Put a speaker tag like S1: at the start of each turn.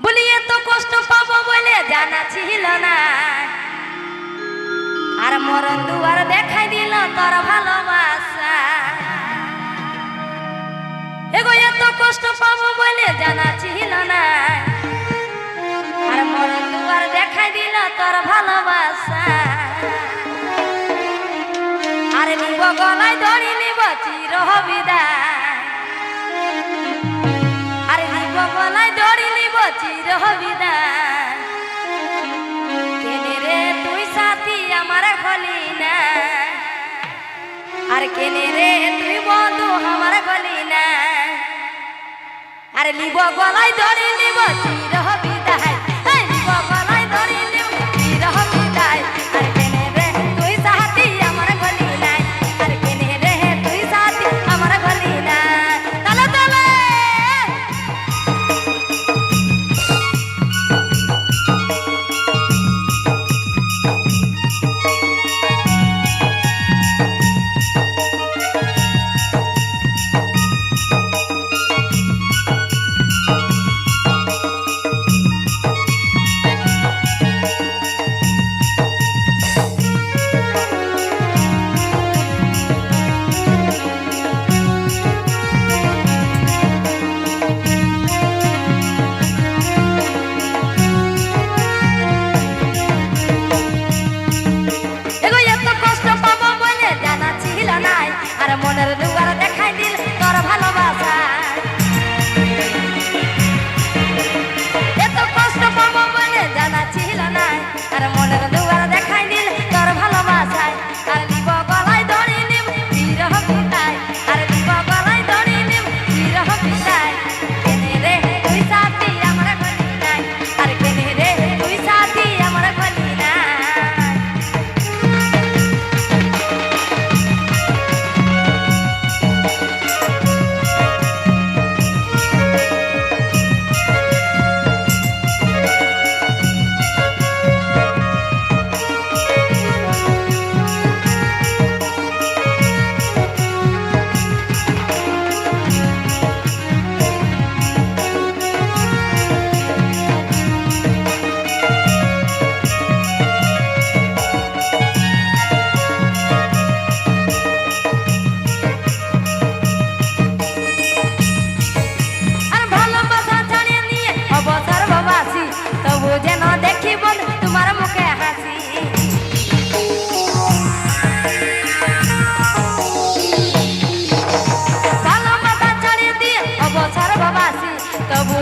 S1: বলি এত কষ্ট পাবো বলে জানা ছিল না, আর মরণ দুয়ার দেখাই দিল তোর ভালোবাসা। এগো এত কষ্ট পাবো বলে জানা ছিল না, আর মরণ দুয়ার দেখাই দিল তোর ভালোবাসা। আর নিব গলায় ধরি নিব চির বিদায়, আর নিব গলায় ধরি নিব চির বিদায়। কেনে রে তুই সাথী আমার গলি না, আর কেনে রে তুই বন্ধু আমার গলি না। আর নিব গলায় ধরি নিব চির বিদায়, নিব গলায় ধরি নিব চির বিদায়। আর কেনে রে তুই সাথী আমার গলি না, আর কেনে রে তুই সাথী আমার গলি না। তালে তালে আর মনের দুয়ার দেখাই দিল তোর ভালোবাসা। এত কষ্ট পাবো বলে জানা ছিল না, আর মনের দুয়ার দেখাই দিল তোর ভালোবাসায়। আর নিব গলায় ধরি নিব চির বিদায়, আর নিব গলায় ধরি নিব চির বিদায়। কেনে রে তুই সাথী আমার গলি নাই, আর কেনে রে তুই সাথী আমার গলি নাই। তবু যেন দেখি বন্ধু তোমার মুখে হাসি। ভালোবাসা ছাড়িয়ে দিয়ে অবসর বাবাসি, তবু